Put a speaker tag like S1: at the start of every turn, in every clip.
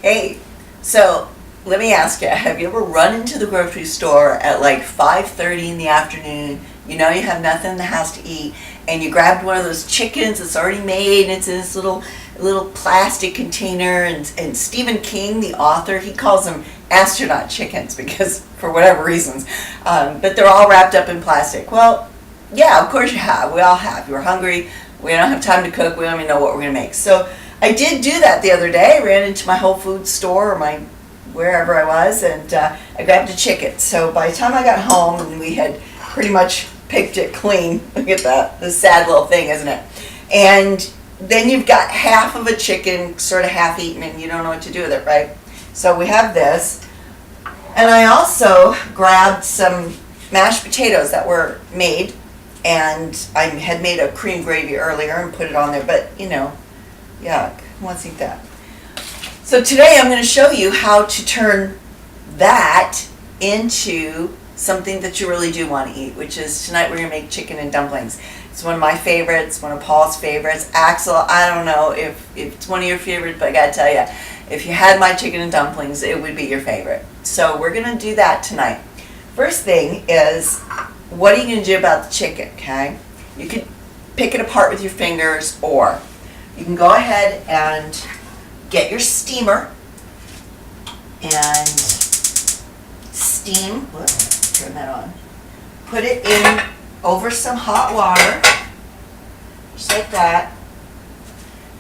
S1: Hey, so let me ask you, have you ever run into the grocery store at like 5:30 in the afternoon, you know you have nothing in the house to eat, and you grabbed one of those chickens that's already made, and it's in this little plastic container, and Stephen King, the author, he calls them astronaut chickens because, for whatever reasons, but they're all wrapped up in plastic. Well, yeah, of course you have. We all have. You're hungry. We don't have time to cook. We don't even know what we're going to make. So I did do that the other day. I ran into my Whole Foods store or my wherever I was, and I grabbed a chicken. So by the time I got home, and we had pretty much picked it clean. Look at that. The sad little thing, isn't it? And then you've got half of a chicken sort of half eaten, and you don't know what to do with it, right? So we have this. And I also grabbed some mashed potatoes that were made, and I had made a cream gravy earlier and put it on there, but you know, yuck, who wants to eat that? So today I'm going to show you how to turn that into something that you really do want to eat, which is tonight we're going to make chicken and dumplings. It's one of my favorites, one of Paul's favorites. Axel, I don't know if it's one of your favorites, but I got to tell you, if you had my chicken and dumplings, it would be your favorite. So we're going to do that tonight. First thing is, what are you going to do about the chicken, okay? You could pick it apart with your fingers, or you can go ahead and get your steamer and steam, whoops, turn that on. Put it in over some hot water, just like that.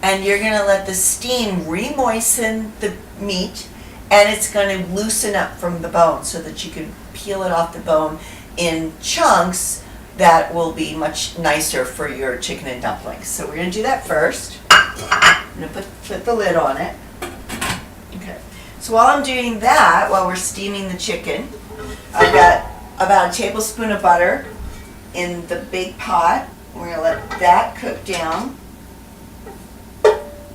S1: And you're going to let the steam re-moisten the meat, and it's going to loosen up from the bone so that you can peel it off the bone in chunks that will be much nicer for your chicken and dumplings. So we're going to do that first. I'm going to put the lid on it. Okay. So while I'm doing that, while we're steaming the chicken, I've got about a tablespoon of butter in the big pot. We're going to let that cook down,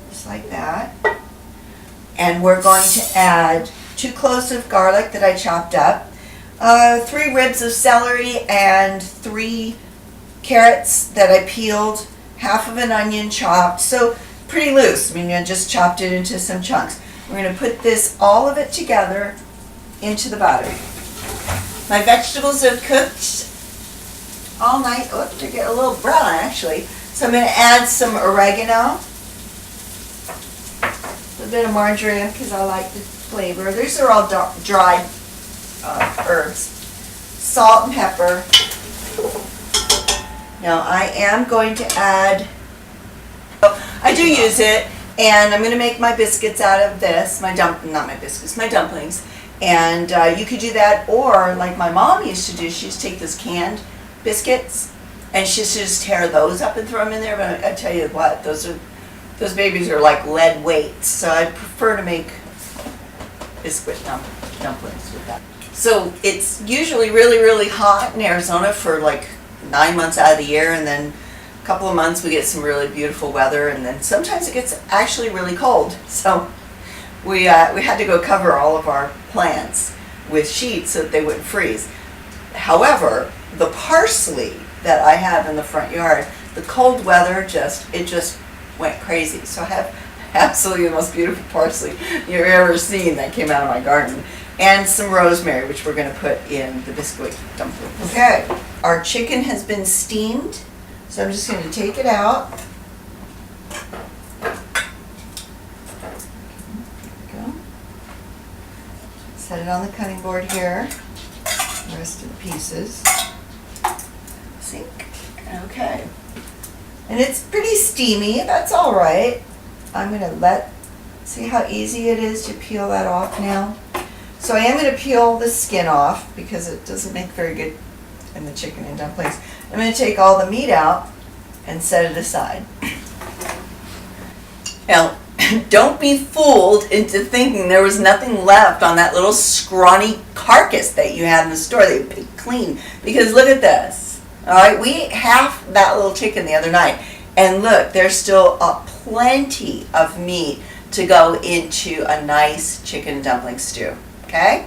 S1: just like that. And we're going to add 2 cloves of garlic that I chopped up, 3 ribs of celery, and 3 carrots that I peeled, half of an onion chopped. So pretty loose. I mean, I just chopped it into some chunks. We're going to put this, all of it together, into the butter. My vegetables have cooked all night. Oh, they get a little brown actually. So I'm going to add some oregano, a bit of marjoram because I like the flavor. These are all dried herbs. Salt and pepper. Now I am going to add, I do use it, and I'm going to make my biscuits out of this, my dumplings. And you could do that, or like my mom used to do, she used to take those canned biscuits, and she used to just tear those up and throw them in there. But I tell you what, those babies are like lead weight, so I prefer to make biscuit dumplings with that. So it's usually really, really hot in Arizona for like 9 months out of the year, and then a couple of months we get some really beautiful weather, and then sometimes it gets actually really cold. So we had to go cover all of our plants with sheets so that they wouldn't freeze. However, the parsley that I have in the front yard, the cold weather just went crazy. So I have absolutely the most beautiful parsley you've ever seen that came out of my garden, and some rosemary, which we're going to put in the biscuit dumplings. Okay, our chicken has been steamed, so I'm just going to take it out. There we go. Set it on the cutting board here. The rest of the pieces. Sink. Okay. And it's pretty steamy. That's all right. I'm going to see how easy it is to peel that off now. So I am going to peel the skin off because it doesn't make very good in the chicken and dumplings. I'm going to take all the meat out and set it aside. Now, don't be fooled into thinking there was nothing left on that little scrawny carcass that you had in the store that you picked clean, because look at this. All right, we ate half that little chicken the other night, and look, there's still plenty of meat to go into a nice chicken and dumpling stew. Okay?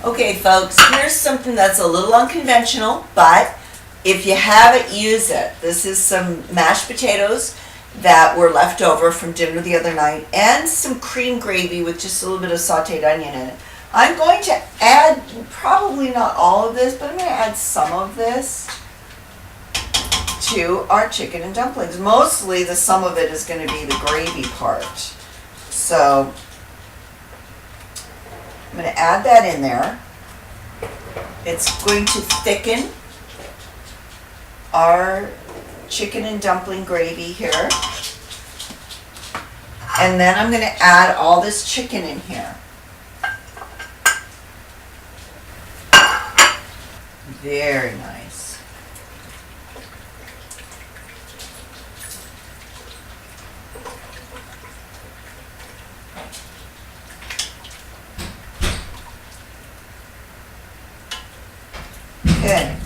S1: Okay, folks, here's something that's a little unconventional, but if you have it, use it. This is some mashed potatoes that were left over from dinner the other night, and some cream gravy with just a little bit of sauteed onion in it. I'm going to add, probably not all of this, but I'm going to add some of this to our chicken and dumplings. Mostly the some of it is going to be the gravy part. So I'm going to add that in there. It's going to thicken our chicken and dumpling gravy here. And then I'm going to add all this chicken in here. Very nice. Okay.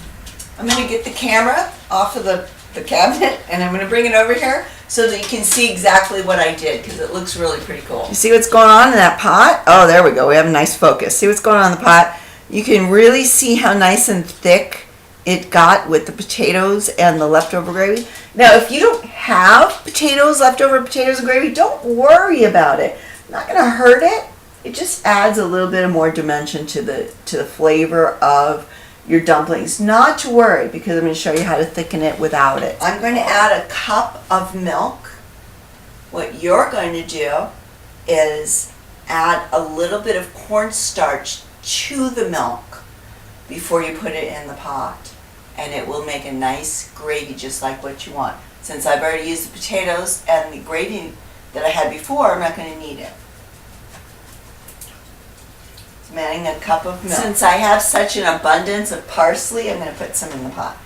S1: I'm going to get the camera off of the cabinet and I'm going to bring it over here so that you can see exactly what I did, because it looks really pretty cool. You see what's going on in that pot? Oh, there we go. We have a nice focus. See what's going on in the pot? You can really see how nice and thick it got with the potatoes and the leftover gravy. Now, if you don't have leftover potatoes and gravy, don't worry about it. Not going to hurt it. It just adds a little bit more dimension to the flavor of your dumplings. Not to worry, because I'm going to show you how to thicken it without it. I'm going to add a cup of milk. What you're going to do is add a little bit of cornstarch to the milk before you put it in the pot, and it will make a nice gravy just like what you want. Since I've already used the potatoes and the gravy that I had before, I'm not going to need it. So I'm adding a cup of milk. Since I have such an abundance of parsley, I'm going to put some in the pot.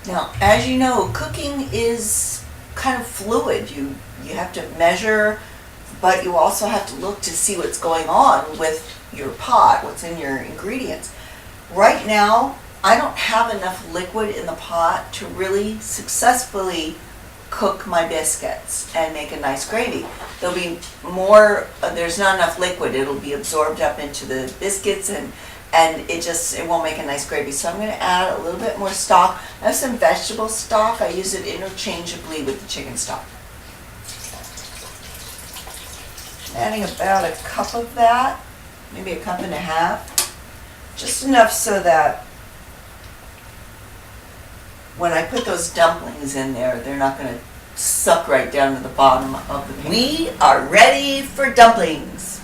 S1: Now, as you know, cooking is kind of fluid. You have to measure, but you also have to look to see what's going on with your pot, what's in your ingredients. Right now, I don't have enough liquid in the pot to really successfully cook my biscuits and make a nice gravy. There'll be more, there's not enough liquid. It'll be absorbed up into the biscuits and it won't make a nice gravy. So I'm going to add a little bit more stock. I have some vegetable stock. I use it interchangeably with the chicken stock. Adding about a cup of that, maybe a cup and a half. Just enough so that when I put those dumplings in there, they're not going to suck right down to the bottom of the pan. We are ready for dumplings.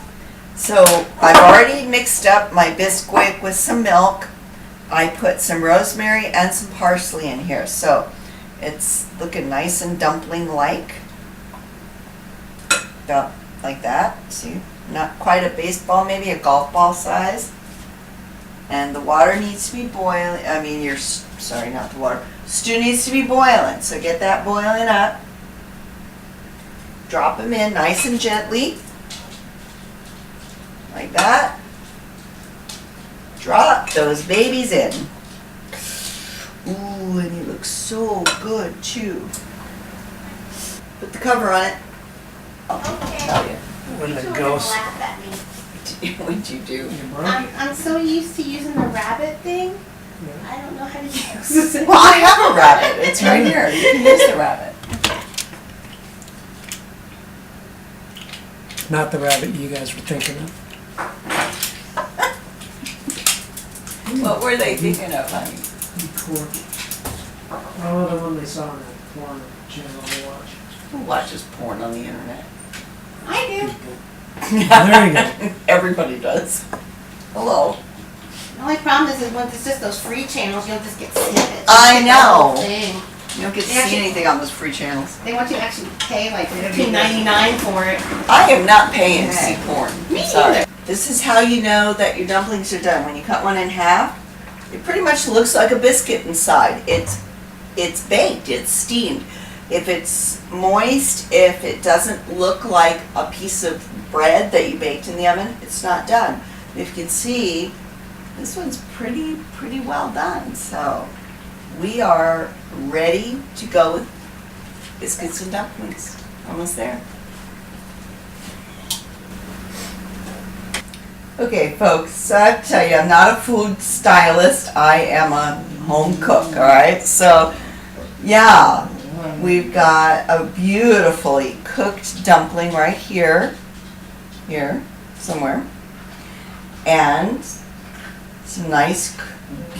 S1: So I've already mixed up my Bisquick with some milk. I put some rosemary and some parsley in here, so it's looking nice and dumpling-like. About like that. See, not quite a baseball, maybe a golf ball size. And the water needs to be boiling. Sorry, not the water. Stew needs to be boiling, so get that boiling up. Drop them in nice and gently, like that. Drop those babies in. Ooh, and it looks so good too. Put the cover on it.
S2: Okay.
S3: When
S2: You
S3: the
S2: two are
S3: ghost.
S2: gonna laugh at me.
S1: What'd you do?
S2: I'm so used to using the rabbit thing. I don't know how to use it.
S1: Well, I have a rabbit. It's right here. You can use the rabbit.
S3: Not the rabbit you guys were thinking of.
S1: What were they thinking of, honey?
S3: Oh, the one they saw on that porn channel I watch.
S1: Who watches porn on the internet?
S2: I do.
S3: There you go.
S1: Everybody does. Hello.
S2: The only problem is when it's just those free channels, you'll just get snippets.
S1: I
S2: You get the whole
S1: know.
S2: thing.
S1: You don't get to
S2: Yeah,
S1: see
S2: she-
S1: anything on those free channels.
S2: They want you to actually pay like $15.99 for it.
S1: I am not paying to see porn.
S2: Me
S1: Sorry.
S2: neither.
S1: This is how you know that your dumplings are done. When you cut one in half, it pretty much looks like a biscuit inside. It's baked, it's steamed. If it's moist, if it doesn't look like a piece of bread that you baked in the oven, it's not done. If you can see, this one's pretty well done. So we are ready to go with biscuits and dumplings. Almost there. Okay, folks, so I tell you, I'm not a food stylist. I am a home cook, all right? So Yeah, we've got a beautifully cooked dumpling right here, somewhere, and some nice,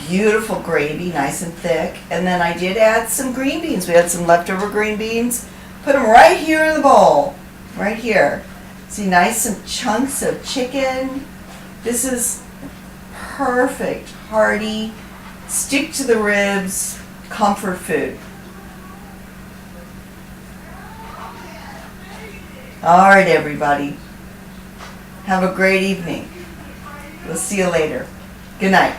S1: beautiful gravy, nice and thick. And then I did add some green beans. We had some leftover green beans. Put them right here in the bowl, right here. See, nice some chunks of chicken. This is perfect, hearty, stick to the ribs, comfort food. All right, everybody. Have a great evening. We'll see you later. Good night.